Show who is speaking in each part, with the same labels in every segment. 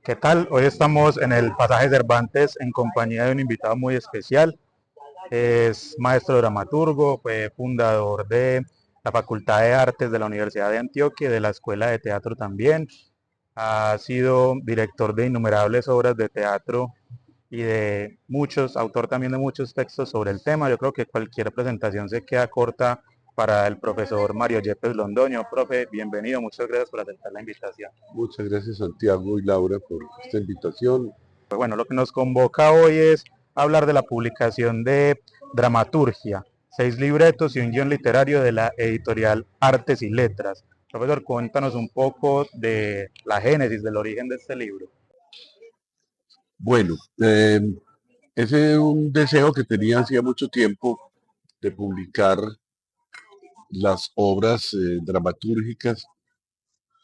Speaker 1: ¿Qué tal? Hoy estamos en el Pasaje Cervantes en compañía de un invitado muy especial. Es maestro dramaturgo, fue fundador de la Facultad de Artes de la Universidad de Antioquia y de la Escuela de Teatro también. Ha sido director de innumerables obras de teatro y autor también de muchos textos sobre el tema. Yo creo que cualquier presentación se queda corta para el profesor Mario Yepes Londoño. Profe, bienvenido, muchas gracias por aceptar la invitación.
Speaker 2: Muchas gracias Santiago y Laura por esta invitación.
Speaker 1: Pues bueno, lo que nos convoca hoy es hablar de la publicación de Dramaturgia, 6 libretos y un guión literario de la editorial Artes y Letras. Profesor, cuéntanos un poco de la génesis, del origen de este libro.
Speaker 2: Bueno, ese es un deseo que tenía hacía mucho tiempo de publicar las obras dramatúrgicas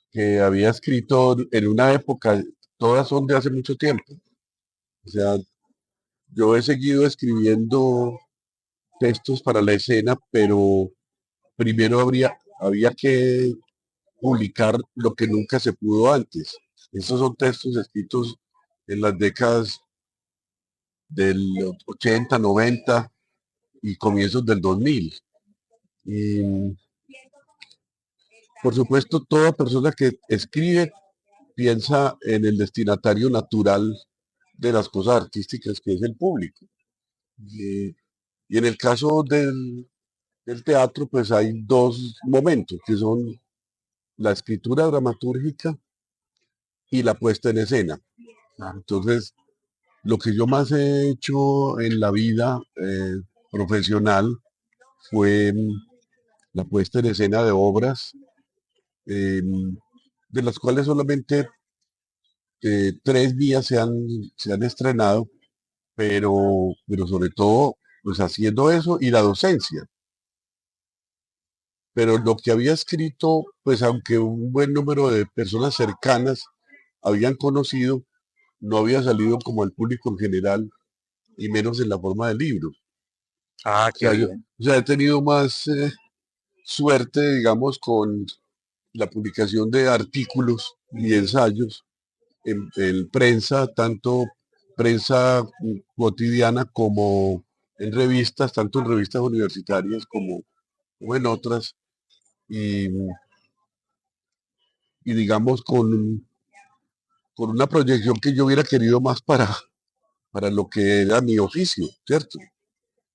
Speaker 2: que había escrito en una época, todas son de hace mucho tiempo. O sea, yo he seguido escribiendo textos para la escena, pero primero había que publicar lo que nunca se pudo antes. Estos son textos escritos en las décadas del 80, 90 y comienzos del 2000. Y por supuesto, toda persona que escribe piensa en el destinatario natural de las cosas artísticas, que es el público. Y en el caso del teatro, pues hay dos momentos, que son la escritura dramatúrgica y la puesta en escena. Entonces, lo que yo más he hecho en la vida profesional fue la puesta en escena de obras, eh, de las cuales solamente 3 días se han estrenado, pero sobre todo, pues haciendo eso y la docencia. Pero lo que había escrito, pues aunque un buen número de personas cercanas habían conocido, no había salido como al público en general y menos en la forma de libro.
Speaker 1: Ah,
Speaker 2: O
Speaker 1: qué
Speaker 2: sea,
Speaker 1: bien.
Speaker 2: he tenido más suerte, digamos, con la publicación de artículos y ensayos en prensa, tanto prensa cotidiana como en revistas, tanto en revistas universitarias como en otras, y, y digamos con una proyección que yo hubiera querido más para lo que era mi oficio, ¿cierto?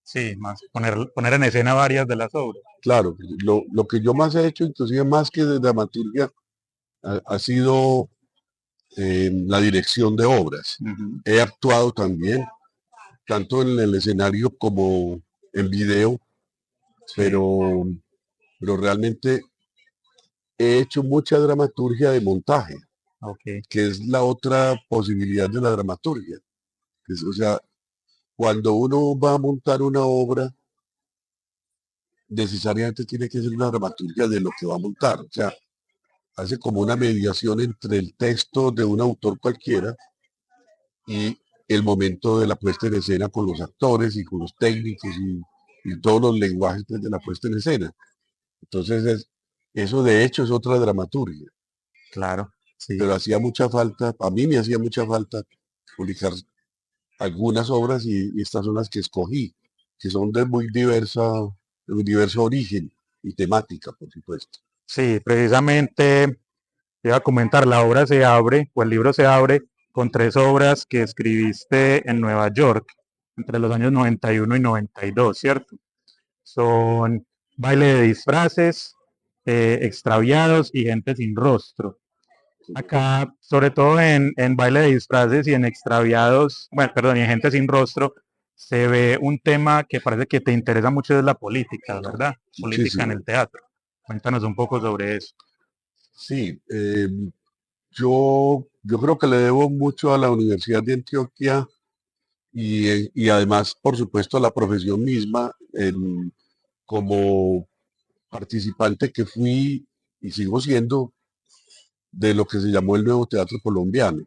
Speaker 1: Sí, más poner en escena varias de las obras.
Speaker 2: Claro, lo que yo más he hecho, inclusive más que de dramaturgia, ha sido la dirección de obras.
Speaker 1: Ujú.
Speaker 2: He actuado también, tanto en el escenario como en video,
Speaker 1: Sí,
Speaker 2: pero realmente he hecho mucha dramaturgia de montaje,
Speaker 1: ok.
Speaker 2: que es la otra posibilidad de la dramaturgia. O sea, cuando uno va a montar una obra, necesariamente tiene que ser una dramaturgia de lo que va a montar. O sea, hace como una mediación entre el texto de un autor cualquiera y el momento de la puesta en escena con los actores y con los técnicos y todos los lenguajes pues, de la puesta en escena. Entonces, eso de hecho es otra dramaturgia,
Speaker 1: Claro, sí.
Speaker 2: pero hacía mucha falta, a mí me hacía mucha falta publicar algunas obras y estas son las que escogí, que son de muy diverso origen y temática, por supuesto.
Speaker 1: Sí, precisamente iba a comentar, la obra se abre, o el libro se abre con 3 obras que escribiste en Nueva York entre los años 91 y 92, ¿cierto? Son Baile de disfraces, Extraviados y Gente sin rostro. Acá, sobre todo en Baile de disfraces y en Extraviados, bueno, perdón, y en Gente sin rostro, se ve un tema que parece que te interesa mucho, es la política, ¿verdad? Política en
Speaker 2: Muchísimo.
Speaker 1: el teatro. Cuéntanos un poco sobre eso.
Speaker 2: Sí, yo creo que le debo mucho a la Universidad de Antioquia y además, por supuesto, a la profesión misma, como participante que fui y sigo siendo de lo que se llamó el nuevo teatro colombiano,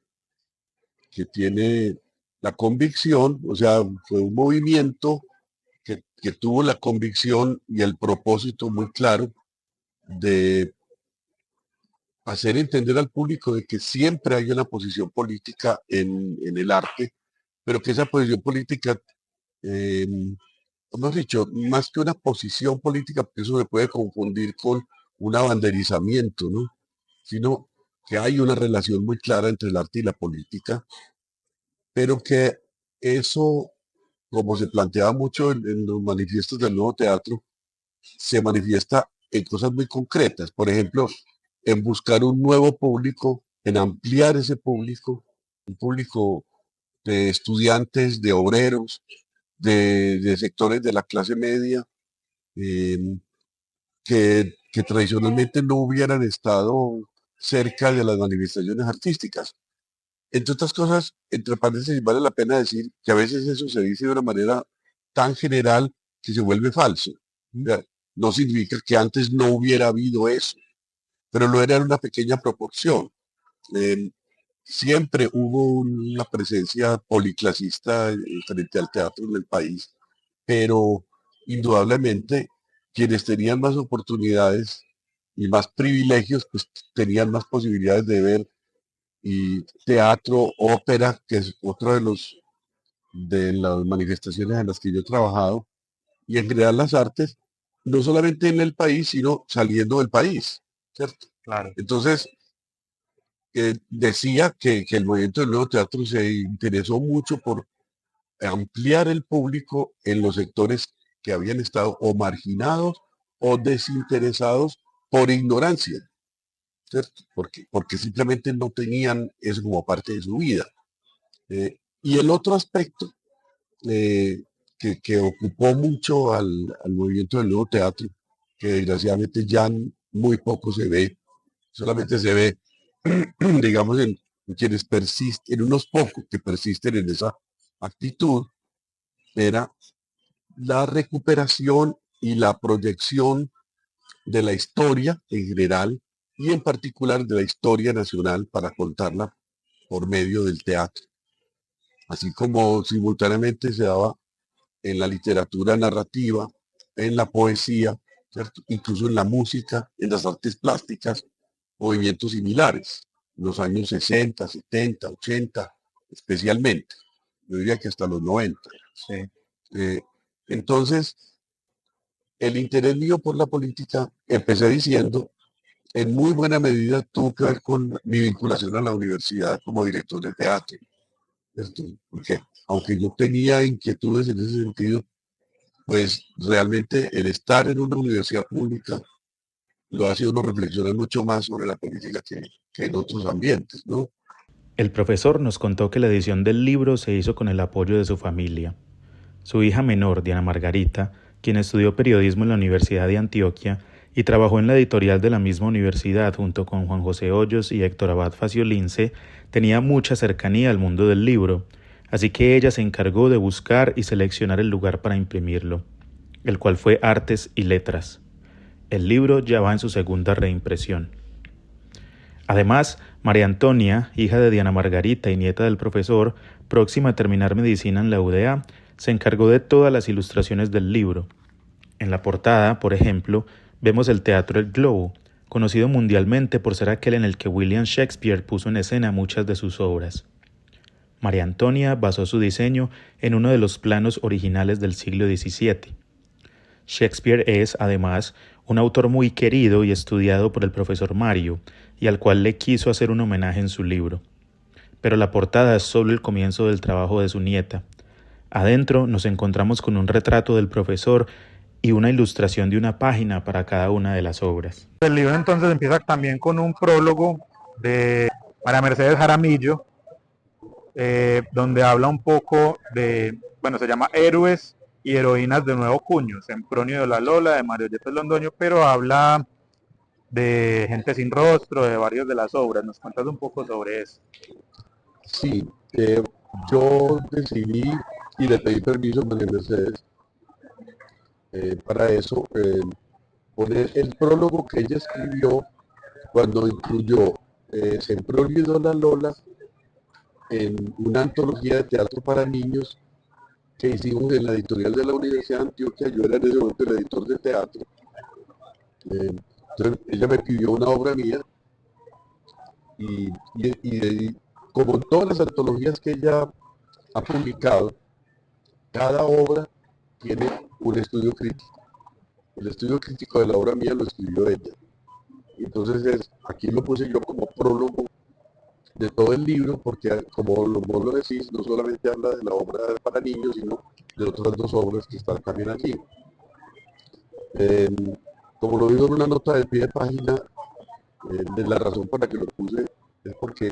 Speaker 2: que tiene la convicción, o sea, fue un movimiento que tuvo la convicción y el propósito muy claro de hacer entender al público de que siempre hay una posición política en el arte, pero que esa posición política, eh, hemos dicho, más que una posición política, porque eso se puede confundir con un abanderizamiento, ¿no? Sino que hay una relación muy clara entre el arte y la política, pero que eso, como se planteaba mucho en los manifiestos del nuevo teatro, se manifiesta en cosas muy concretas. Por ejemplo, en buscar un nuevo público, en ampliar ese público, un público de estudiantes, de obreros, de sectores de la clase media, eh, que tradicionalmente no hubieran estado cerca de las manifestaciones artísticas. Entre otras cosas, entre paréntesis, vale la pena decir que a veces eso se dice de una manera tan general que se vuelve falso. O sea, no significa que antes no hubiera habido eso, pero lo era en una pequeña proporción. Eh, Siempre hubo una presencia policlasista frente al teatro en el país, pero indudablemente quienes tenían más oportunidades y más privilegios, pues tenían más posibilidades de ver y teatro, ópera, que es otro de las manifestaciones en las que yo he trabajado, y en general las artes, no solamente en el país, sino saliendo del país, ¿cierto?
Speaker 1: Claro.
Speaker 2: Entonces, decía que el movimiento del nuevo teatro se interesó mucho por ampliar el público en los sectores que habían estado o marginados o desinteresados por ignorancia, ¿cierto? Porque simplemente no tenían eso como parte de su vida. Y el otro aspecto que ocupó mucho al movimiento del nuevo teatro, que desgraciadamente ya muy poco se ve, solamente se ve, digamos, en quienes persisten, en unos pocos que persisten en esa actitud, era la recuperación y la proyección de la historia en general y en particular de la historia nacional para contarla por medio del teatro. Así como simultáneamente se daba en la literatura narrativa, en la poesía, ¿cierto? Incluso en la música, en las artes plásticas, movimientos similares, en los años 60, 70, 80, especialmente. Yo diría que hasta los 90.
Speaker 1: Sí.
Speaker 2: Eh, entonces, el interés mío por la política, empecé diciendo, en muy buena medida tuvo que ver con mi vinculación a la universidad como director de teatro, ¿cierto? Porque aunque yo tenía inquietudes en ese sentido, pues realmente el estar en una universidad pública lo hace uno reflexionar mucho más sobre la política que en otros ambientes, ¿no?
Speaker 3: El profesor nos contó que la edición del libro se hizo con el apoyo de su familia. Su hija menor, Diana Margarita, quien estudió periodismo en la Universidad de Antioquia y trabajó en la editorial de la misma universidad junto con Juan José Hoyos y Héctor Abad Faciolince, tenía mucha cercanía al mundo del libro, así que ella se encargó de buscar y seleccionar el lugar para imprimirlo, el cual fue Artes y Letras. El libro ya va en su segunda reimpresión. Además, María Antonia, hija de Diana Margarita y nieta del profesor, próxima a terminar medicina en la UDA, se encargó de todas las ilustraciones del libro. En la portada, por ejemplo, vemos el Teatro El Globo, conocido mundialmente por ser aquel en el que William Shakespeare puso en escena muchas de sus obras. María Antonia basó su diseño en uno de los planos originales del siglo XVII. Shakespeare es, además, un autor muy querido y estudiado por el profesor Mario, y al cual le quiso hacer un homenaje en su libro. Pero la portada es solo el comienzo del trabajo de su nieta. Adentro nos encontramos con un retrato del profesor y una ilustración de una página para cada una de las obras.
Speaker 1: El libro entonces empieza también con un prólogo de María Mercedes Jaramillo, donde habla un poco de, bueno, se llama Héroes y Heroínas de Nuevo Cuño, Sempronio de la Lola, de Mario Yepes Londoño, pero habla de Gente sin Rostro, de varios de las obras. ¿Nos cuentas un poco sobre eso?
Speaker 2: Sí, yo decidí y le pedí permiso a María Mercedes para eso, poner el prólogo que ella escribió cuando incluyó Sempronio de la Lola en una antología de teatro para niños que hicimos en la editorial de la Universidad de Antioquia. Yo era en ese momento el editor de teatro. Entonces ella me pidió una obra mía Y como todas las antologías que ella ha publicado, cada obra tiene un estudio crítico. El estudio crítico de la obra mía lo escribió ella. Entonces aquí lo puse yo como prólogo de todo el libro, porque como vos lo decís, no solamente habla de la obra para niños, sino de otras dos obras que están también allí. Eh, Como lo digo en una nota de pie de página, de la razón por la que lo puse es porque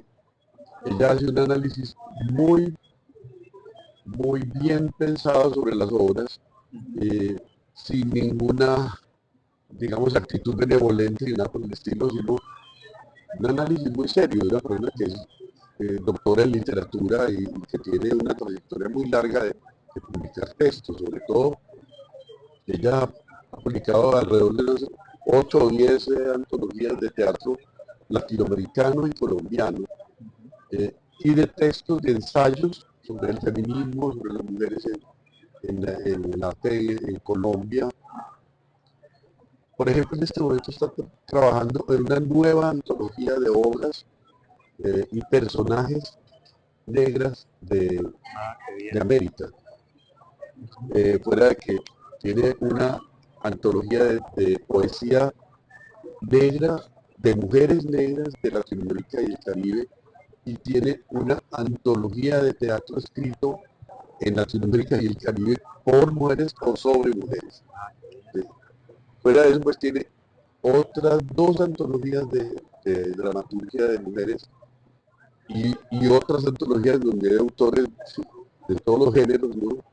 Speaker 2: ella hace un análisis muy, muy bien pensado sobre las obras, eh, sin ninguna, digamos, actitud benevolente ni nada por el estilo, sino un análisis muy serio de una persona que es doctora en literatura y que tiene una trayectoria muy larga de publicar textos. Sobre todo, ella ha publicado alrededor de unas 8 o 10 antologías de teatro latinoamericano y colombiano, y de textos, de ensayos sobre el feminismo, sobre las mujeres en el arte en Colombia. Por ejemplo, en este momento está trabajando en una nueva antología de obras y personajes negras de América. Fuera de que tiene una antología de poesía negra, de mujeres negras de Latinoamérica y el Caribe, y tiene una antología de teatro escrito en Latinoamérica y el Caribe por mujeres o sobre mujeres. ¿Sí? Fuera de eso, pues tiene otras dos antologías de dramaturgia de mujeres y otras antologías donde hay autores de todos los géneros, ¿no?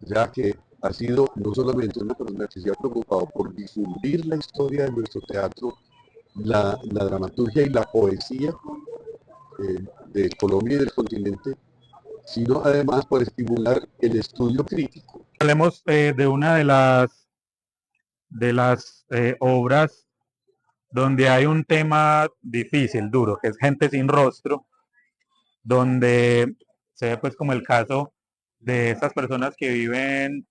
Speaker 2: Ya que ha sido no solamente una persona que se ha preocupado por difundir la historia de nuestro teatro, la dramaturgia y la poesía de Colombia y del continente, sino además por estimular el estudio crítico.
Speaker 1: Hablemos de una de las obras donde hay un tema difícil, duro, que es Gente sin rostro, donde se ve pues como el caso de estas personas que viven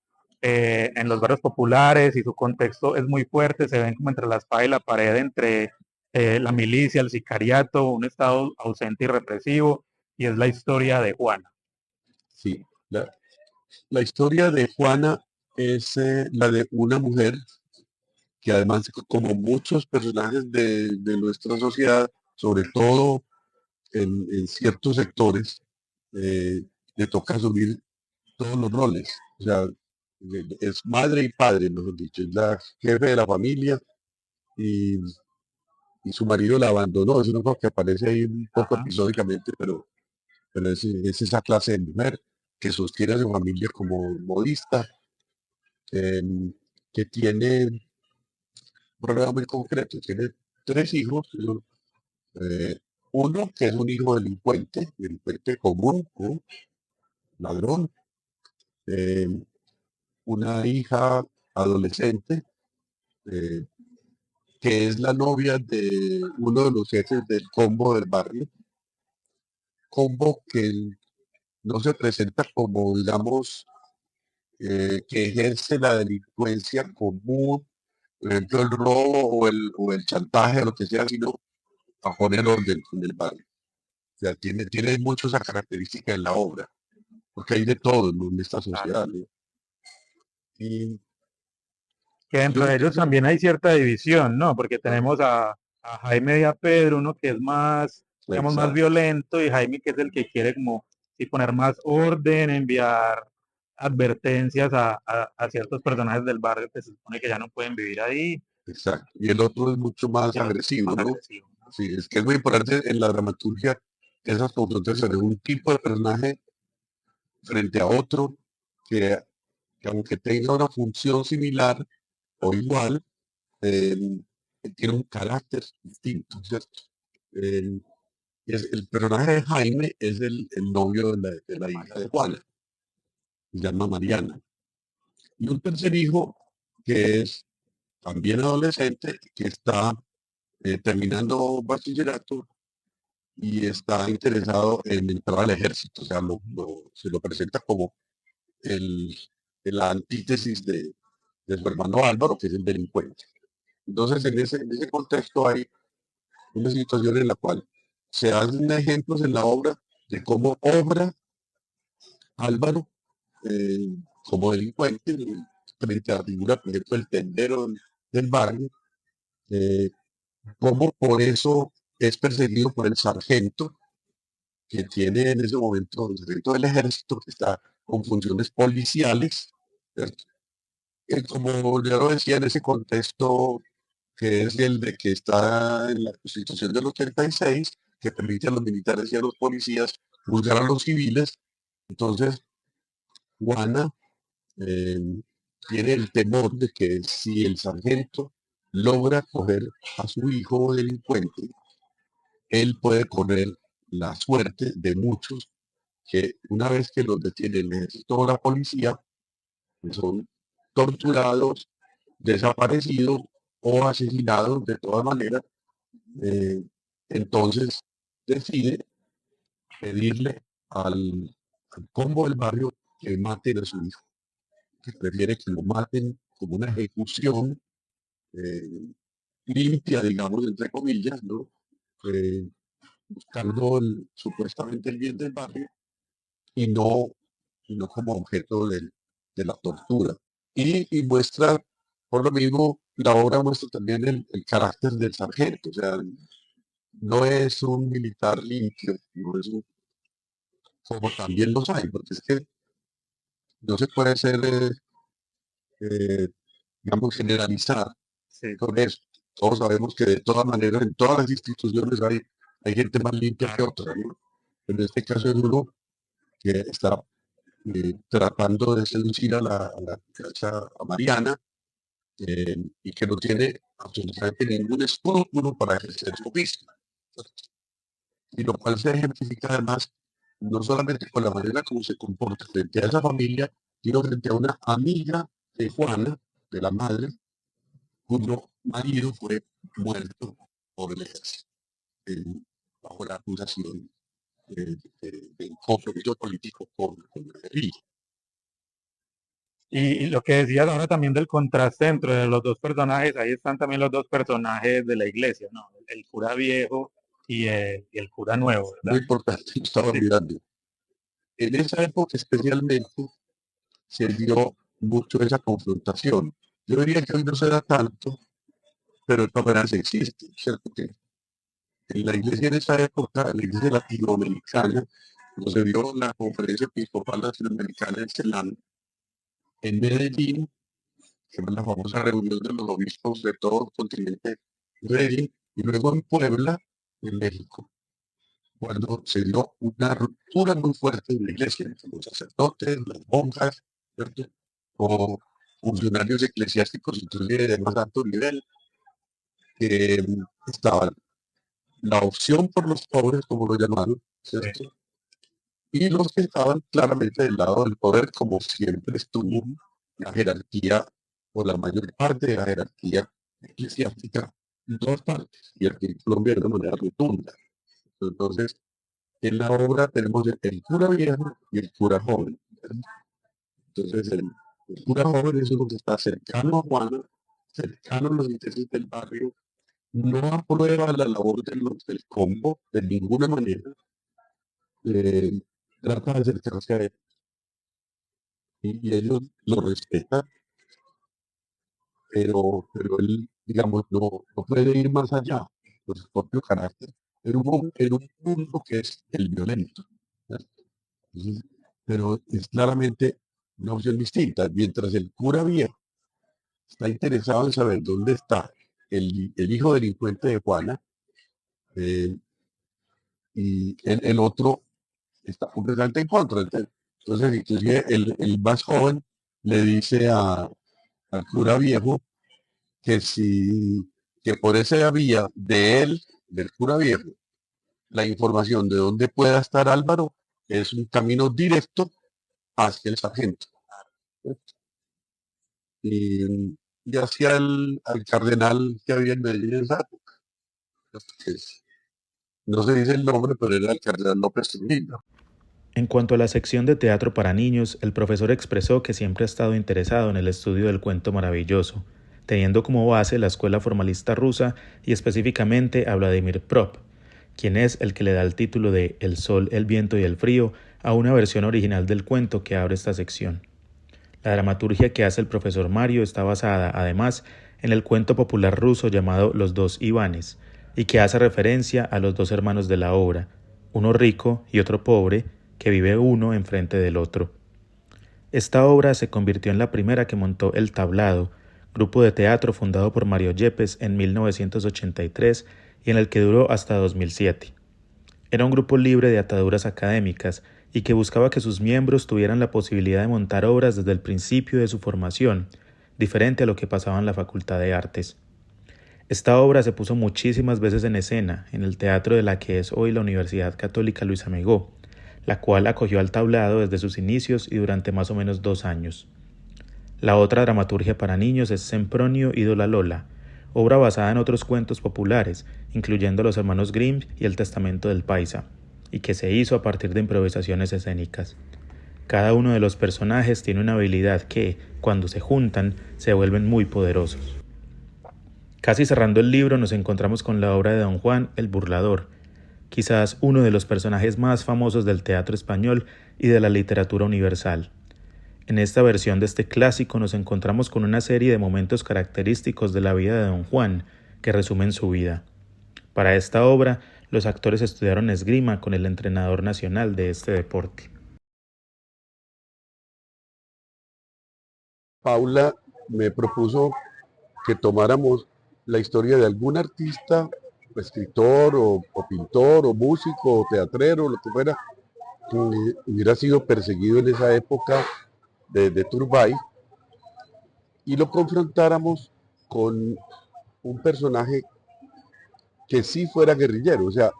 Speaker 1: en los barrios populares y su contexto es muy fuerte, se ven como entre la espada y la pared entre la milicia, el sicariato, un estado ausente y represivo, y es la historia de Juana.
Speaker 2: Sí, la historia de Juana es la de una mujer que además, como muchos personajes de nuestra sociedad, sobre todo en ciertos sectores, le toca asumir todos los roles. O sea, es madre y padre, mejor dicho, es la jefe de la familia y, y su marido la abandonó. Es una cosa que aparece ahí un poco episódicamente, pero es esa clase de mujer que sostiene a su familia como modista, eh, que tiene un problema muy concreto. Tiene tres hijos. Eh, Uno que es un hijo delincuente común, ¿no? Ladrón. eh, una hija adolescente, eh, que es la novia de uno de los jefes del combo del barrio, combo que no se presenta como, digamos, que ejerce la delincuencia común, por ejemplo, el robo o el chantaje o lo que sea, sino a poner orden en el barrio. O sea, tiene mucho esa característica en la obra, porque hay de todo, ¿no?, en esta sociedad, ¿no? Y
Speaker 1: Que dentro
Speaker 2: yo,
Speaker 1: de ellos también hay cierta división, ¿no? Porque tenemos a Jaime y a Pedro, uno que es más, digamos, más
Speaker 2: exacto,
Speaker 1: violento, y Jaime que es el que quiere como sí, poner más orden, enviar advertencias a ciertos personajes del barrio que se supone que ya no pueden vivir ahí,
Speaker 2: exacto. Y el otro es mucho más
Speaker 1: y el otro es
Speaker 2: agresivo,
Speaker 1: más
Speaker 2: ¿no?
Speaker 1: agresivo, ¿no?
Speaker 2: Sí, es que es muy importante en la dramaturgia esas confrontaciones, un tipo de personaje frente a otro que, que aunque tenga una función similar o igual, eh, tiene un carácter distinto, ¿cierto? Eh, el personaje de Jaime es el novio de la hija de Juana, se llama Mariana. Y un tercer hijo que es también adolescente, que está terminando bachillerato y está interesado en entrar al ejército. O sea, se lo presenta como el, la antítesis de su hermano Álvaro, que es el delincuente. Entonces, en ese contexto hay una situación en la cual se hacen ejemplos en la obra de cómo obra Álvaro como delincuente frente a la figura, por ejemplo, del tendero del barrio, eh, cómo por eso es perseguido por el sargento que tiene en ese momento, el sargento del ejército, que está con funciones policiales, ¿cierto? Como ya lo decía, en ese contexto que es el de que está en la Constitución del 86, que permite a los militares y a los policías juzgar a los civiles. Entonces, Juana eh, tiene el temor de que si el sargento logra coger a su hijo delincuente, él puede correr la suerte de muchos que una vez que los detiene el ejército o la policía, son torturados, desaparecidos o asesinados de todas maneras. eh, entonces decide pedirle al combo del barrio que maten a su hijo, que prefiere que lo maten como una ejecución eh, limpia, digamos, entre comillas, ¿no? Eh, buscando supuestamente el bien del barrio y no como objeto de la tortura. Y muestra, por lo mismo, la obra muestra también el carácter del sargento, o sea, no es un militar limpio, no es como también los hay, porque es que no se puede ser, eh, digamos, generalizar
Speaker 1: Sí,
Speaker 2: con eso. Todos sabemos que de todas maneras en todas las instituciones hay gente más limpia que otra, ¿no? Pero en este caso es uno que está tratando de seducir a la muchacha, a Mariana, y que no tiene absolutamente ningún escrúpulo para ejercer su oficio. Y lo cual se ejemplifica además no solamente con la manera como se comporta frente a esa familia, sino frente a una amiga de Juana, de la madre, cuyo marido fue muerto por el ejército, eh, bajo la acusación de un compromiso político con la guerrilla.
Speaker 1: y lo que decías ahora también del contraste entre los dos personajes, ahí están también los dos personajes de la iglesia, ¿no? El cura viejo y el cura nuevo,
Speaker 2: Muy
Speaker 1: ¿verdad?
Speaker 2: importante, estaba
Speaker 1: Sí,
Speaker 2: mirando. En esa época especialmente se dio mucho esa confrontación. Yo diría que hoy no se da tanto, pero de todas maneras existe, ¿cierto? Que en la iglesia en esa época, la iglesia latinoamericana, cuando se dio la conferencia episcopal latinoamericana en Celán, en Medellín, que fue la famosa reunión de los obispos de todo el continente de Medellín, y luego en Puebla, en México, cuando se dio una ruptura muy fuerte en la iglesia, entre los sacerdotes, las monjas, ¿cierto? O funcionarios eclesiásticos, inclusive de más alto nivel, que estaban la opción por los pobres, como lo llamaron,
Speaker 1: sí,
Speaker 2: ¿cierto? Y los que estaban claramente del lado del poder, como siempre estuvo la jerarquía, o la mayor parte de la jerarquía eclesiástica en todas partes, y aquí en Colombia de una manera rotunda. Entonces, en la obra tenemos el cura viejo y el cura joven. Entonces, el cura joven es uno que está cercano a Juana, cercano a los intereses del barrio, no aprueba la labor del combo de ninguna manera, eh, trata de acercarse a él y ellos lo respetan, pero él, digamos, no puede ir más allá por su propio carácter en un mundo que es el violento. ¿Cierto? Entonces, pero es claramente una opción distinta. Mientras el cura viejo está interesado en saber dónde está el hijo delincuente de Juana, eh, y el otro está completamente en contra. Entonces, inclusive el más joven le dice al cura viejo que si que por esa vía de él, del cura viejo, la información de dónde pueda estar Álvaro es un camino directo hacia el sargento. Y hacia al cardenal que había en Medellín en esa época. No se dice el nombre, pero era el cardenal López Trujillo.
Speaker 3: En cuanto a la sección de teatro para niños, el profesor expresó que siempre ha estado interesado en el estudio del cuento maravilloso, teniendo como base la escuela formalista rusa y específicamente a Vladimir Prop, quien es el que le da el título de El sol, el viento y el frío a una versión original del cuento que abre esta sección. La dramaturgia que hace el profesor Mario está basada, además, en el cuento popular ruso llamado Los dos Ivanes, y que hace referencia a los dos hermanos de la obra, uno rico y otro pobre, que vive uno enfrente del otro. Esta obra se convirtió en la primera que montó El Tablado, grupo de teatro fundado por Mario Yepes en 1983 y en el que duró hasta 2007. Era un grupo libre de ataduras académicas y que buscaba que sus miembros tuvieran la posibilidad de montar obras desde el principio de su formación, diferente a lo que pasaba en la Facultad de Artes. Esta obra se puso muchísimas veces en escena en el teatro de la que es hoy la Universidad Católica Luis Amigó, la cual acogió al Tablado desde sus inicios y durante más o menos 2 años. La otra dramaturgia para niños es Sempronio y Dola Lola, obra basada en otros cuentos populares, incluyendo Los Hermanos Grimm y El Testamento del Paisa, y que se hizo a partir de improvisaciones escénicas. Cada uno de los personajes tiene una habilidad que, cuando se juntan, se vuelven muy poderosos. Casi cerrando el libro nos encontramos con la obra de Don Juan el Burlador, quizás uno de los personajes más famosos del teatro español y de la literatura universal. En esta versión de este clásico nos encontramos con una serie de momentos característicos de la vida de Don Juan que resumen su vida. Para esta obra, los actores estudiaron esgrima con el entrenador nacional de este deporte.
Speaker 2: Paula me propuso que tomáramos la historia de algún artista, escritor o pintor o músico o teatrero, lo que fuera, que hubiera sido perseguido en esa época de Turbay, y lo confrontáramos con un personaje que sí fuera guerrillero, o sea,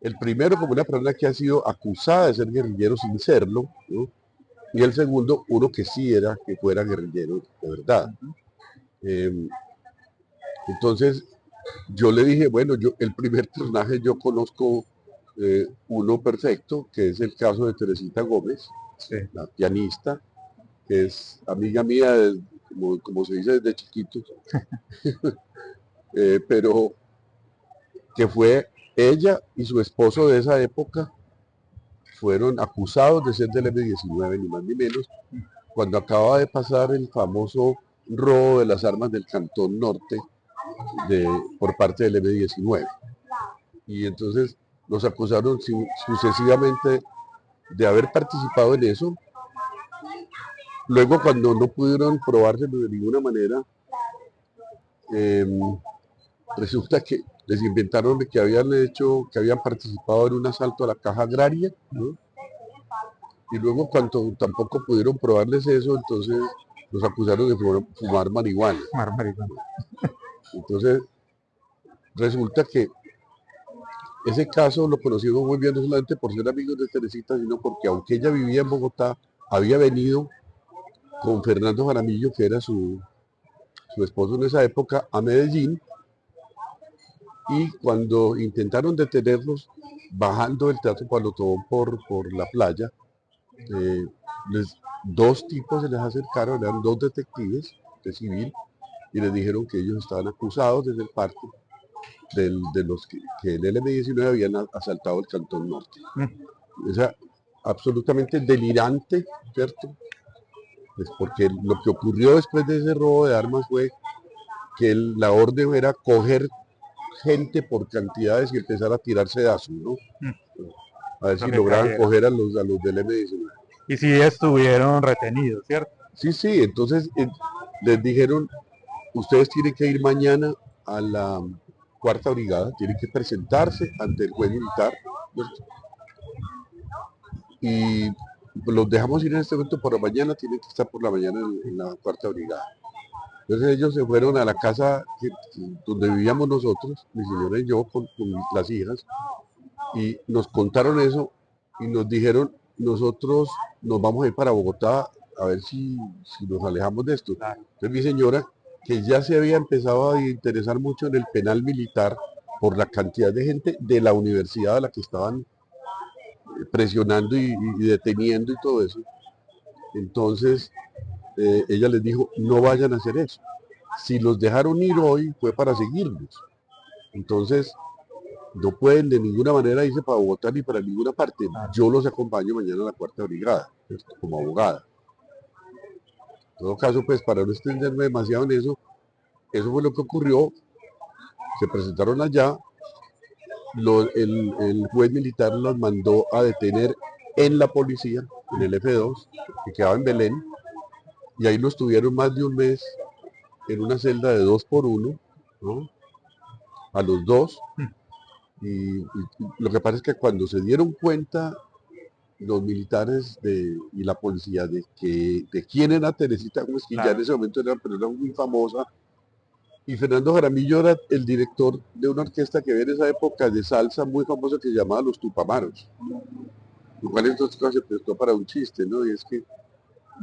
Speaker 2: el primero como una persona que ha sido acusada de ser guerrillero sin serlo, ¿no? Y el segundo, uno que sí era, que fuera guerrillero de verdad. Entonces, yo le dije, bueno, el primer personaje yo conozco uno perfecto, que es el caso de Teresita Gómez,
Speaker 1: Sí.
Speaker 2: la pianista, que es amiga mía, como se dice desde chiquito, pero que fue ella y su esposo de esa época, fueron acusados de ser del M-19, ni más ni menos, cuando acaba de pasar el famoso robo de las armas del Cantón Norte por parte del M-19. Y entonces los acusaron sucesivamente de haber participado en eso. Luego, cuando no pudieron probárselo de ninguna manera, resulta que les inventaron que habían participado en un asalto a la caja agraria, ¿no? Y luego, cuando tampoco pudieron probarles eso, entonces los acusaron de fumar marihuana. Entonces, resulta que ese caso lo conocimos muy bien, no solamente por ser amigos de Teresita, sino porque aunque ella vivía en Bogotá, había venido con Fernando Jaramillo, que era su esposo en esa época, a Medellín, y cuando intentaron detenerlos, bajando del Teatro Palo Tobón por la playa, dos tipos se les acercaron, eran dos detectives de civil, y les dijeron que ellos estaban acusados de ser parte de los que en el M-19 habían asaltado el Cantón Norte. O sea, absolutamente delirante, ¿cierto? Pues porque lo que ocurrió después de ese robo de armas fue que la orden era coger gente por cantidades y empezar a tirar sedazos, ¿no? A ver si lograban coger a los del M-19.
Speaker 1: Y si estuvieron retenidos, ¿cierto?
Speaker 2: Sí, sí, entonces les dijeron, ustedes tienen que ir mañana a la cuarta brigada, tienen que presentarse ante el juez militar, ¿cierto? Y los dejamos ir en este momento por la mañana, tienen que estar por la mañana en la cuarta brigada. Entonces ellos se fueron a la casa donde vivíamos nosotros, mi señora y yo, con las hijas, y nos contaron eso y nos dijeron, nosotros nos vamos a ir para Bogotá a ver si nos alejamos de esto. Entonces mi señora, que ya se había empezado a interesar mucho en el penal militar por la cantidad de gente de la universidad a la que estaban presionando y deteniendo y todo eso, entonces ella les dijo, no vayan a hacer eso. si los dejaron ir hoy fue para seguirlos. Entonces, no pueden de ninguna manera irse para Bogotá ni para ninguna parte. Yo los acompaño mañana a la cuarta brigada, ¿cierto? Como abogada. En todo caso, pues para no extenderme demasiado en eso, eso fue lo que ocurrió. Se presentaron allá, el juez militar los mandó a detener en la policía, en el F2, que quedaba en Belén, y ahí los tuvieron más de un mes en una celda de 2x1, ¿no? A los dos. Y lo que pasa es que cuando se dieron cuenta los militares y la policía de quién era Teresita Gómez, que ya en ese momento era una persona muy famosa, y Fernando Jaramillo era el director de una orquesta que había en esa época de salsa muy famosa que se llamaba Los Tupamaros, lo cual entonces se prestó para un chiste, ¿no? Y es que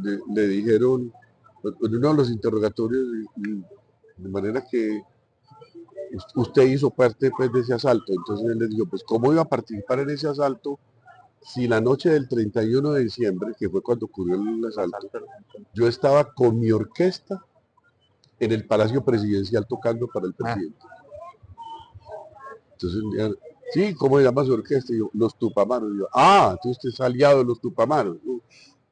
Speaker 2: le dijeron, en uno de los interrogatorios, de manera que usted hizo parte pues, de ese asalto. Entonces él les dijo, pues ¿cómo iba a participar en ese asalto si la noche del 31 de diciembre, que fue cuando ocurrió el asalto, yo estaba con mi orquesta en el Palacio Presidencial tocando para el presidente? Entonces, sí, ¿cómo se llama su orquesta? Y yo, Los Tupamaros. Y yo, entonces usted es aliado de los Tupamaros.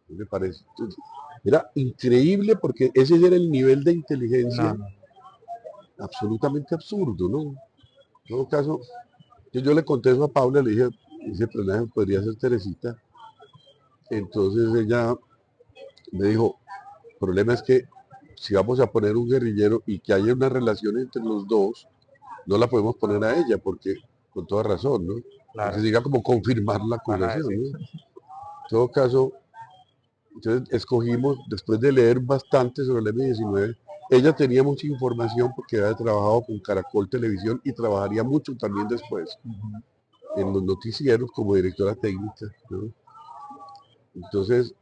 Speaker 2: Me parece. Entonces, era increíble porque ese era el nivel de inteligencia absolutamente absurdo, ¿no? En todo caso, yo le conté eso a Paula, le dije, ese personaje podría ser Teresita. Entonces ella me dijo, el problema es que si vamos a poner un guerrillero y que haya una relación entre los dos, no la podemos poner a ella, porque con toda razón, ¿no? Claro. Se diga como confirmar la acusación, ¿no? En todo caso, entonces escogimos, después de leer bastante sobre el M-19, ella tenía mucha información porque había trabajado con Caracol Televisión y trabajaría mucho también después en los noticieros como directora técnica, ¿no? Entonces,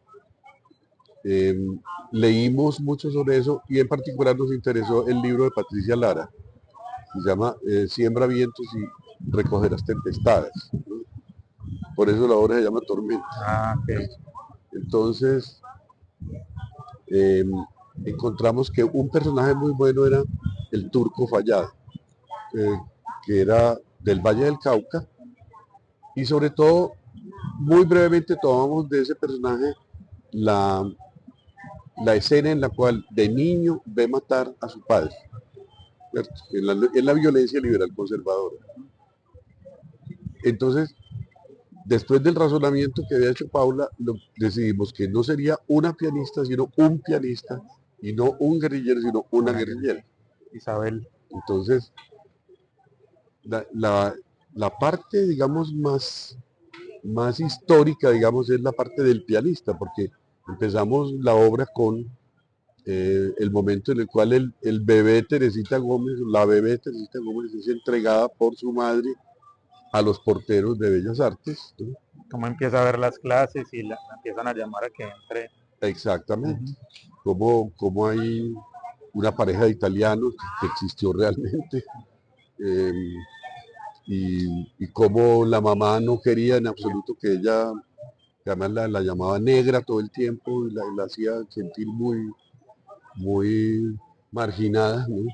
Speaker 2: leímos mucho sobre eso y en particular nos interesó el libro de Patricia Lara, que se llama Siembra vientos y recogerás tempestades, ¿no? Por eso la obra se llama Tormenta.
Speaker 1: Okay.
Speaker 2: Entonces, encontramos que un personaje muy bueno era el Turco Fallado, que era del Valle del Cauca, y sobre todo, muy brevemente tomamos de ese personaje la escena en la cual de niño ve matar a su padre, ¿cierto? En la violencia liberal conservadora. Entonces, después del razonamiento que había hecho Paula, decidimos que no sería una pianista, sino un pianista, y no un guerrillero, sino una guerrillera.
Speaker 1: Isabel.
Speaker 2: Entonces, la parte, digamos, más histórica, digamos, es la parte del pianista, porque empezamos la obra con el momento en el cual el bebé Teresita Gómez, la bebé Teresita Gómez es entregada por su madre a los porteros de Bellas Artes, ¿no?
Speaker 1: Cómo empieza a ver las clases y la empiezan a llamar a que entre.
Speaker 2: Exactamente. Como hay una pareja de italianos que existió realmente, y como la mamá no quería en absoluto que ella, que además la llamaba negra todo el tiempo y la hacía sentir muy marginada, ¿no?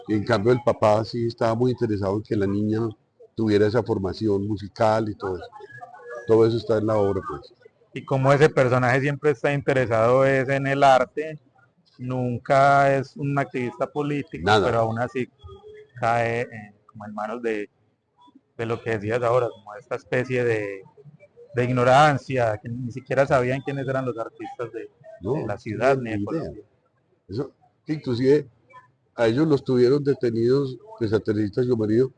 Speaker 2: Y en cambio el papá sí estaba muy interesado en que la niña tuviera esa formación musical y todo eso. Todo eso está en la obra, pues.
Speaker 1: Y como ese personaje siempre está interesado es en el arte, nunca es un activista político,
Speaker 2: Nada.
Speaker 1: Pero aún así cae como en manos de lo que decías ahora, como esta especie de ignorancia, que ni siquiera sabían quiénes eran los artistas de la ciudad ni de Colombia.
Speaker 2: Eso, que inclusive a ellos los tuvieron detenidos, pues a Teresita y su marido,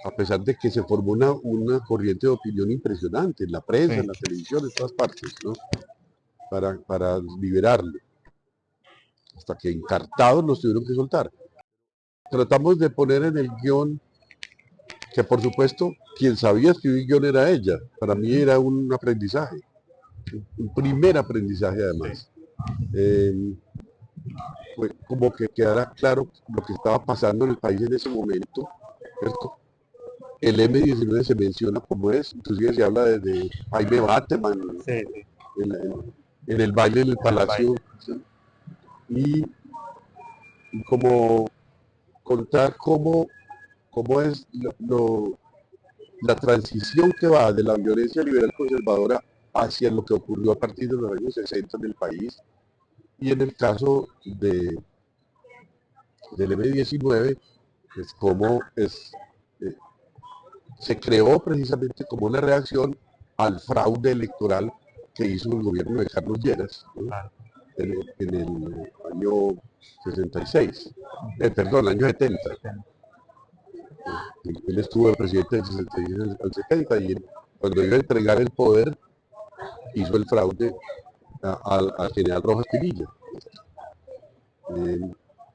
Speaker 2: a pesar de que se formó una corriente de opinión impresionante en la prensa, en la televisión, en todas partes, ¿no? Para liberarlo. Hasta que encartados los tuvieron que soltar. Tratamos de poner en el guión que, por supuesto, quien sabía escribir guión era ella. Para mí era un aprendizaje, un primer aprendizaje además. Fue como que quedara claro lo que estaba pasando en el país en ese momento, ¿cierto? El M-19 se menciona como es, inclusive se habla de Jaime Bateman, en el baile en el Palacio, ¿sí? Y como contar cómo es la transición que va de la violencia liberal conservadora hacia lo que ocurrió a partir de los años 60 en el país. Y en el caso del M-19, pues cómo se creó precisamente como una reacción al fraude electoral que hizo el gobierno de Carlos Lleras, ¿no? en el año 66, perdón, el año 70. Él estuvo presidente del 66 al 70 y cuando iba a entregar el poder hizo el fraude al general Rojas Pinilla.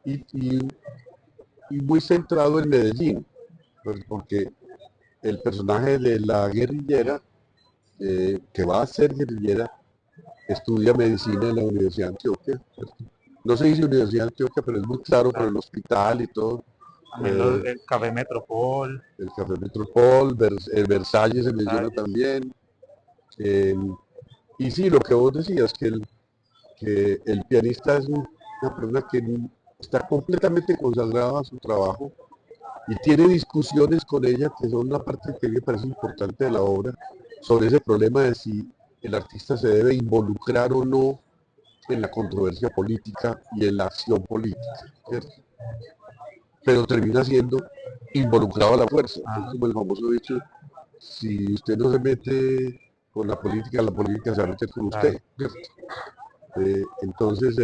Speaker 2: Y muy centrado en Medellín, porque el personaje de la guerrillera, que va a ser guerrillera, estudia medicina en la Universidad de Antioquia. No se dice Universidad de Antioquia, pero es muy claro por el hospital y todo.
Speaker 1: El Café Metropol.
Speaker 2: El Café Metropol, el Versalles se menciona también. Y sí, lo que vos decías, que el pianista es una persona que está completamente consagrada a su trabajo y tiene discusiones con ella que son una parte que me parece importante de la obra, sobre ese problema de si el artista se debe involucrar o no en la controversia política y en la acción política, ¿cierto? Pero termina siendo involucrado a la fuerza. Es como el famoso dicho, si usted no se mete con la política se va a meter con usted, ¿cierto? Entonces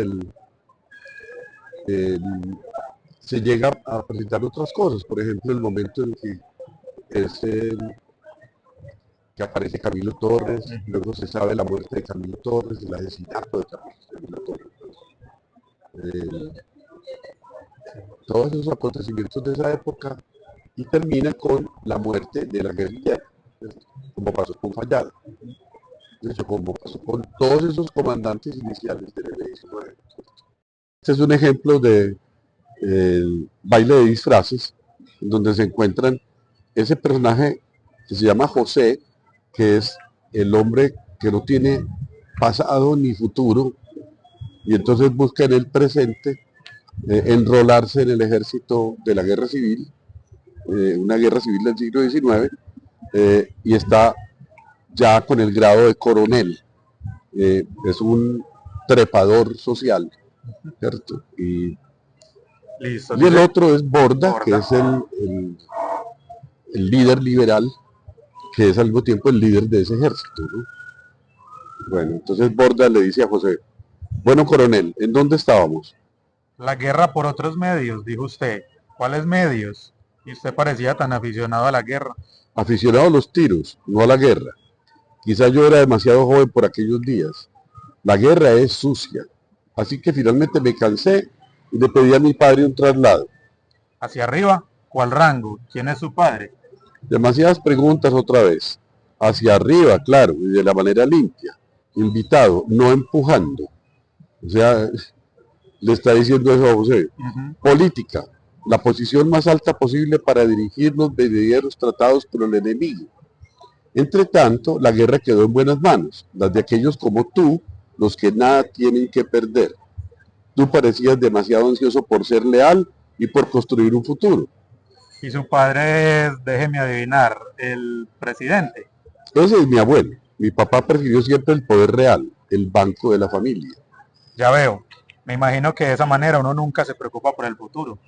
Speaker 2: se llega a presentar otras cosas, por ejemplo el momento en que que aparece Camilo Torres, luego se sabe la muerte de Camilo Torres, el asesinato de Camilo Torres. Todos esos acontecimientos de esa época y termina con la muerte de la guerrillera, como pasó con Fallada, como pasó con todos esos comandantes iniciales del M-19. Este es un ejemplo de baile de disfraces, donde se encuentran ese personaje que se llama José, que es el hombre que no tiene pasado ni futuro, y entonces busca en el presente enrolarse en el ejército de la guerra civil, una guerra civil del siglo XIX, y está ya con el grado de coronel. Es un trepador social, ¿cierto?
Speaker 1: Listo,
Speaker 2: Y el otro es Borda, que es el líder liberal, que es al mismo tiempo el líder de ese ejército, ¿no? Bueno, entonces Borda le dice a José, bueno, coronel, ¿en dónde estábamos?
Speaker 1: La guerra por otros medios, dijo usted. ¿Cuáles medios? Y usted parecía tan aficionado a la guerra.
Speaker 2: Aficionado a los tiros, no a la guerra. Quizá yo era demasiado joven por aquellos días. La guerra es sucia. Así que finalmente me cansé y le pedí a mi padre un traslado.
Speaker 1: ¿Hacia arriba? ¿Cuál rango? ¿Quién es su padre?
Speaker 2: Demasiadas preguntas otra vez. Hacia arriba, claro, y de la manera limpia. Invitado, no empujando. O sea, le está diciendo eso a José. Política, la posición más alta posible para dirigir los venideros tratados por el enemigo. Entre tanto, la guerra quedó en buenas manos, las de aquellos como tú, los que nada tienen que perder. Tú parecías demasiado ansioso por ser leal y por construir un futuro.
Speaker 1: Y su padre es, déjeme adivinar, el presidente.
Speaker 2: Ese es mi abuelo. Mi papá prefirió siempre el poder real, el banco de la familia.
Speaker 1: Ya veo. Me imagino que de esa manera uno nunca se preocupa por el futuro.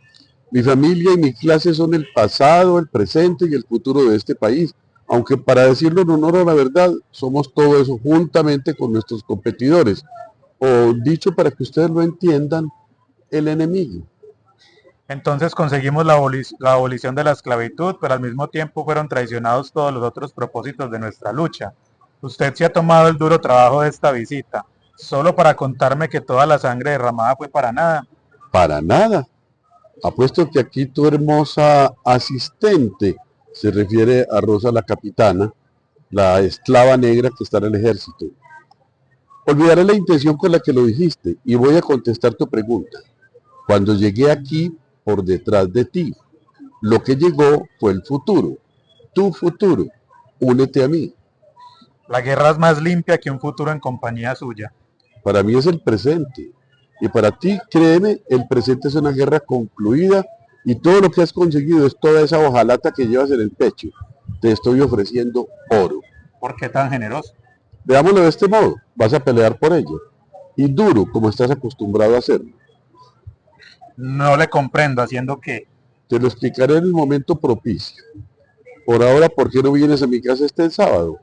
Speaker 2: Mi familia y mi clase son el pasado, el presente y el futuro de este país. Aunque para decirlo en honor a la verdad, somos todo eso juntamente con nuestros competidores. O dicho para que ustedes lo entiendan, el enemigo.
Speaker 1: Entonces conseguimos la abolición de la esclavitud, pero al mismo tiempo fueron traicionados todos los otros propósitos de nuestra lucha. Usted se ha tomado el duro trabajo de esta visita, solo para contarme que toda la sangre derramada fue para nada.
Speaker 2: Para nada. Apuesto que aquí tu hermosa asistente, se refiere a Rosa la capitana, la esclava negra que está en el ejército. Olvidaré la intención con la que lo dijiste y voy a contestar tu pregunta. Cuando llegué aquí, por detrás de ti, lo que llegó fue el futuro. Tu futuro. Únete a mí.
Speaker 1: La guerra es más limpia que un futuro en compañía suya.
Speaker 2: Para mí es el presente. Y para ti, créeme, el presente es una guerra concluida y todo lo que has conseguido es toda esa hojalata que llevas en el pecho. Te estoy ofreciendo oro.
Speaker 1: ¿Por qué tan generoso?
Speaker 2: Veámoslo de este modo, vas a pelear por ello. Y duro, como estás acostumbrado a hacerlo.
Speaker 1: No le comprendo, haciendo que
Speaker 2: Te lo explicaré en el momento propicio. Por ahora, ¿por qué no vienes a mi casa este sábado?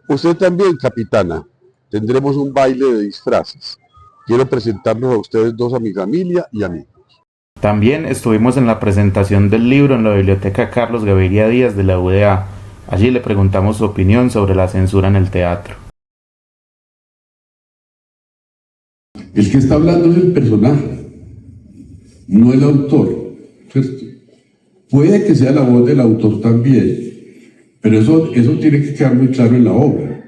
Speaker 2: Usted también, capitana. Tendremos un baile de disfraces. Quiero presentarnos a ustedes dos, a mi familia y a mí.
Speaker 3: También estuvimos en la presentación del libro en la Biblioteca Carlos Gaviria Díaz de la UDA. Allí le preguntamos su opinión sobre la censura en el teatro.
Speaker 4: El que está hablando es el personaje, no el autor, ¿cierto? Puede que sea la voz del autor también, pero eso tiene que quedar muy claro en la obra.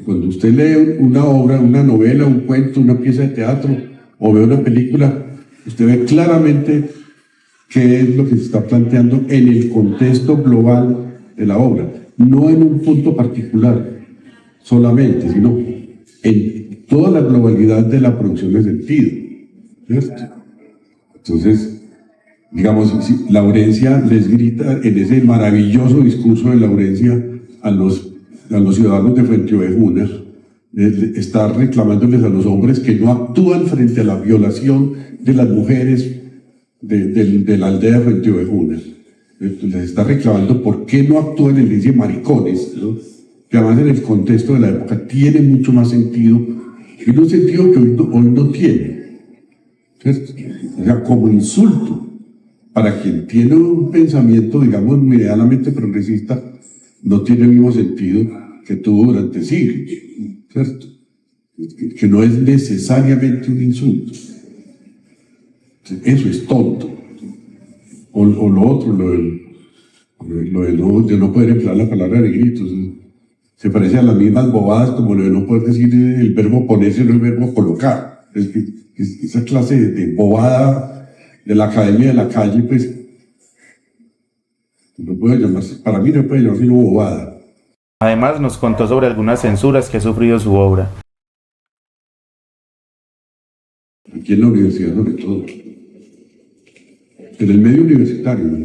Speaker 4: Cuando usted lee una obra, una novela, un cuento, una pieza de teatro o ve una película, usted ve claramente qué es lo que se está planteando en el contexto global de la obra, no en un punto particular solamente, sino en toda la globalidad de la producción de sentido, ¿cierto? Entonces, digamos, si Laurencia les grita en ese maravilloso discurso de Laurencia a los ciudadanos de Fuenteovejuna, está reclamándoles a los hombres que no actúan frente a la violación de las mujeres de la aldea de Fuenteovejuna. Les está reclamando por qué no actúan, les dice maricones, ¿no? Que además en el contexto de la época tiene mucho más sentido, en un sentido que hoy no tiene, ¿cierto? O sea, como insulto para quien tiene un pensamiento, digamos, medianamente progresista, no tiene el mismo sentido que tuvo durante siglos, ¿cierto? Que no es necesariamente un insulto. Eso es tonto. O lo otro, lo de no poder emplear la palabra negritos. Se parece a las mismas bobadas como lo de no poder decir el verbo ponerse, no el verbo colocar. Esa clase de bobada de la academia de la calle, pues, no puede llamarse, para mí no puede llamarse sino bobada.
Speaker 3: Además nos contó sobre algunas censuras que ha sufrido su obra.
Speaker 4: Aquí en la universidad sobre todo. En el medio universitario, ¿no?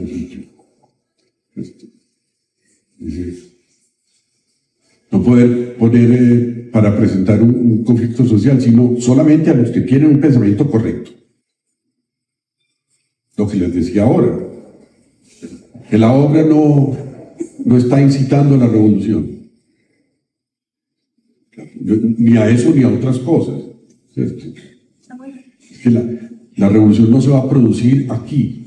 Speaker 4: No poder poner para presentar un conflicto social, sino solamente a los que tienen un pensamiento correcto. Lo que les decía ahora, que la obra no está incitando a la revolución, ni a eso ni a otras cosas, ¿cierto? Es que la revolución no se va a producir aquí,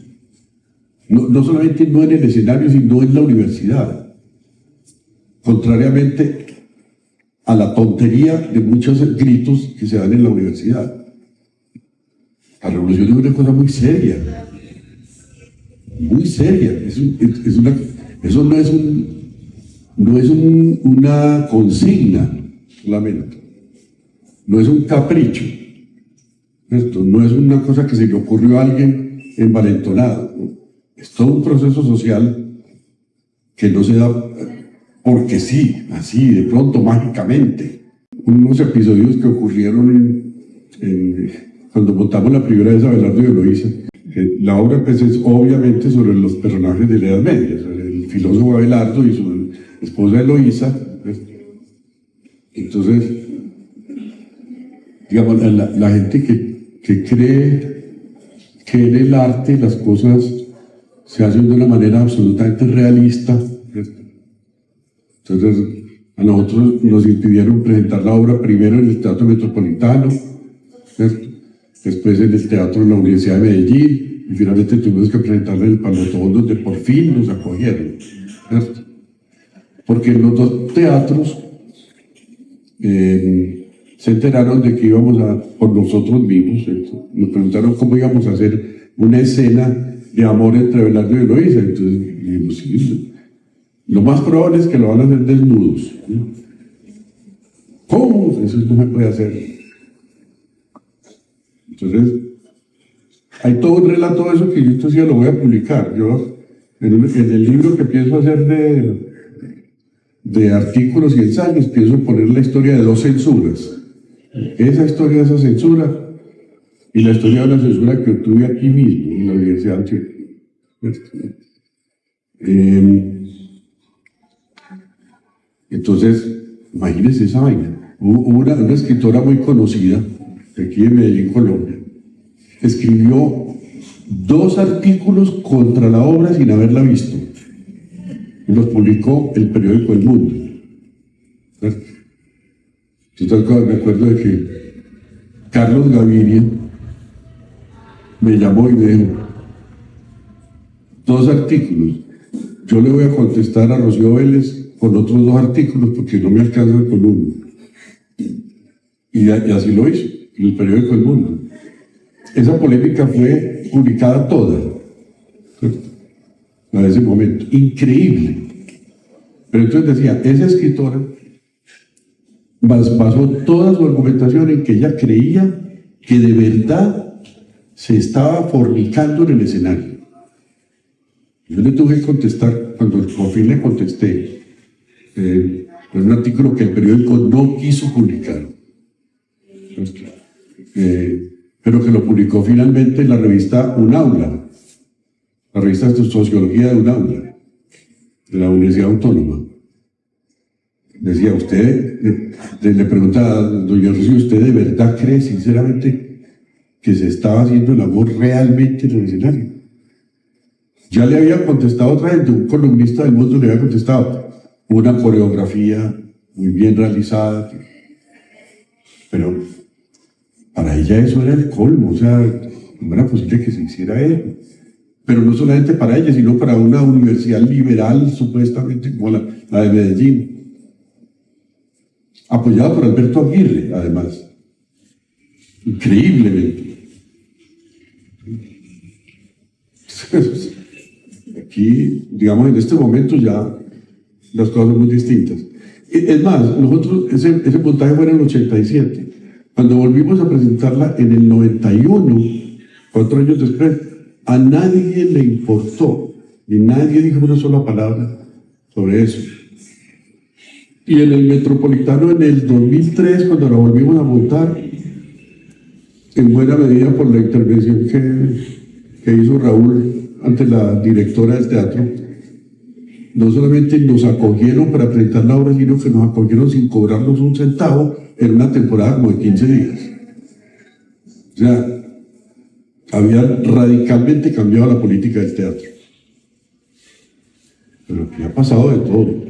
Speaker 4: no solamente no en el escenario, sino en la universidad. Contrariamente a la tontería de muchos gritos que se dan en la universidad. La revolución es una cosa muy seria. Muy seria. Eso no es una consigna solamente. No es un capricho. Esto no es una cosa que se le ocurrió a alguien envalentonado. Es todo un proceso social que no se da porque sí, así, de pronto, mágicamente. Unos episodios que ocurrieron cuando montamos la primera vez Abelardo y Eloísa. La obra pues, es obviamente sobre los personajes de la Edad Media, sobre el filósofo Abelardo y su esposa Eloísa. Entonces, digamos, la gente que cree que en el arte las cosas se hacen de una manera absolutamente realista, ¿cierto? Entonces, a nosotros nos impidieron presentar la obra primero en el Teatro Metropolitano, ¿cierto? Después en el Teatro de la Universidad de Medellín, y finalmente tuvimos que presentarla en el Palotón, donde por fin nos acogieron, ¿cierto? Porque en los dos teatros se enteraron de que íbamos por nosotros mismos, ¿cierto? Nos preguntaron cómo íbamos a hacer una escena de amor entre Abelardo y Eloísa. Entonces dijimos, sí, lo más probable es que lo van a hacer desnudos, ¿no? ¿Cómo? Eso no se puede hacer. Entonces, hay todo un relato de eso que yo entonces ya lo voy a publicar. Yo, en el libro que pienso hacer de artículos y ensayos, pienso poner la historia de dos censuras. Esa historia de esa censura y la historia de la censura que obtuve aquí mismo, en la Universidad de Antioquia. Entonces, imagínense esa vaina. Hubo una escritora muy conocida, de aquí de Medellín, Colombia, escribió 2 artículos contra la obra sin haberla visto. Y los publicó el periódico El Mundo. Yo me acuerdo de que Carlos Gaviria me llamó y me dijo, 2 artículos. Yo le voy a contestar a Rocío Vélez con otros 2 artículos porque no me alcanzan con uno. Y así lo hizo, en el periódico El Mundo. Esa polémica fue publicada toda, a ese momento. Increíble. Pero entonces decía, esa escritora basó toda su argumentación en que ella creía que de verdad se estaba fornicando en el escenario. Yo le tuve que contestar, cuando por fin le contesté, en un artículo que el periódico no quiso publicar, pero que lo publicó finalmente en la revista Un Aula, la revista de Sociología de Un Aula, de la Universidad Autónoma. Decía, usted, le preguntaba a doña Rocío, ¿usted de verdad cree sinceramente que se estaba haciendo el amor realmente en el escenario? Ya le había contestado otra gente, un columnista del Mundo le había contestado, una coreografía muy bien realizada, pero para ella eso era el colmo, o sea, no era posible que se hiciera eso. Pero no solamente para ella, sino para una universidad liberal, supuestamente, como la de Medellín, apoyada por Alberto Aguirre, además. Increíblemente. Aquí, digamos, en este momento ya las cosas son muy distintas. Es más, nosotros, ese montaje fue en el 87. Cuando volvimos a presentarla en el 91, 4 años después, a nadie le importó, ni nadie dijo una sola palabra sobre eso. Y en el Metropolitano, en el 2003, cuando la volvimos a montar, en buena medida por la intervención que hizo Raúl ante la directora del teatro, no solamente nos acogieron para presentar la obra, sino que nos acogieron sin cobrarnos un centavo en una temporada como de 15 días. O sea, había radicalmente cambiado la política del teatro. Pero aquí ha pasado de todo.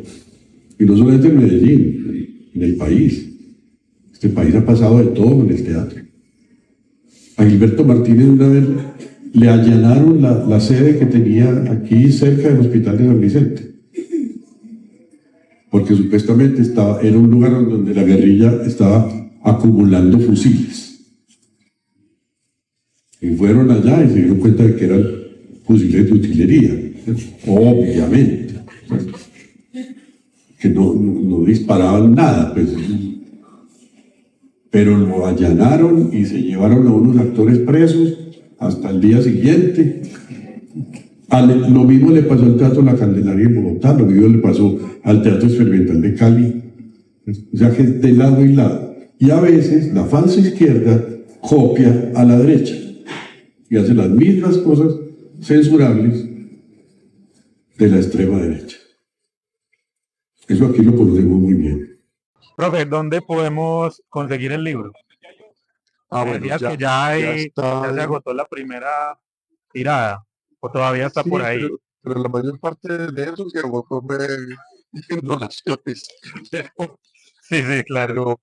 Speaker 4: Y no solamente en Medellín, en el país. Este país ha pasado de todo en el teatro. A Gilberto Martínez una vez le allanaron la sede que tenía aquí cerca del Hospital de San Vicente. Porque supuestamente era un lugar donde la guerrilla estaba acumulando fusiles. Y fueron allá y se dieron cuenta de que eran fusiles de utilería. Obviamente. Que no disparaban nada, pues. Pero lo allanaron y se llevaron a unos actores presos hasta el día siguiente. Lo mismo le pasó al Teatro La Candelaria en Bogotá, lo mismo le pasó al Teatro Experimental de Cali. O sea que es de lado y lado. Y a veces la falsa izquierda copia a la derecha y hace las mismas cosas censurables de la extrema derecha. Eso aquí lo conocemos muy bien.
Speaker 1: Profe, ¿dónde podemos conseguir el libro?
Speaker 2: Bueno,
Speaker 1: Decías
Speaker 2: ya,
Speaker 1: que ya
Speaker 2: ya está.
Speaker 1: se agotó la primera tirada, o todavía está
Speaker 2: Sí,
Speaker 1: por ahí.
Speaker 2: pero la mayor parte de eso se agotó en donaciones.
Speaker 1: Sí, sí, claro.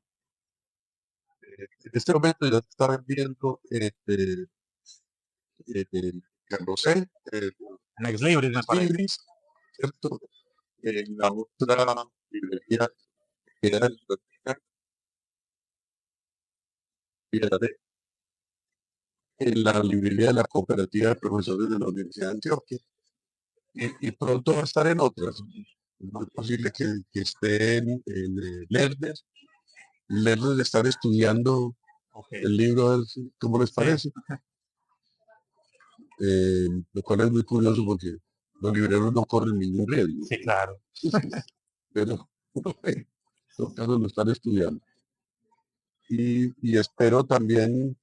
Speaker 2: Pero en este momento ya se está vendiendo Carrusel,
Speaker 1: Next Libris, me parece.
Speaker 2: Libris, ¿cierto? En la otra librería que era el en la librería de la cooperativa de profesores de la Universidad de Antioquia. Y pronto va a estar en otras. No es posible que esté en Lerner. Lerner están estudiando el libro, a ver cómo les parece. Lo cual es muy curioso porque los libreros no corren ningún riesgo.
Speaker 1: Sí, claro.
Speaker 2: Pero en todo caso lo están estudiando. Y espero también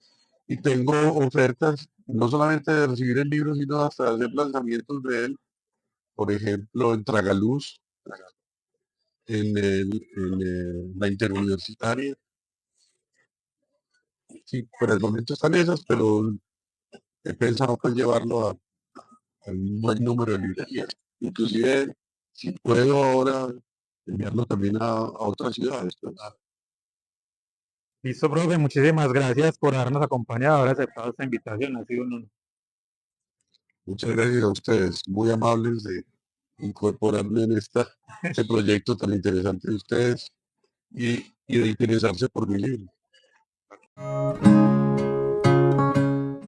Speaker 2: Y tengo ofertas, no solamente de recibir el libro, sino hasta hacer lanzamientos de él, por ejemplo, en Tragaluz, la interuniversitaria. Sí, por el momento están esas, pero he pensado pues llevarlo a un buen número de librerías. Inclusive, si puedo ahora enviarlo también a otras ciudades, pues.
Speaker 1: Listo, profe, muchísimas gracias por habernos acompañado, haber aceptado esta invitación, ha sido un honor.
Speaker 2: Muchas gracias a ustedes, muy amables de incorporarme en este proyecto tan interesante de ustedes y de interesarse por mi libro.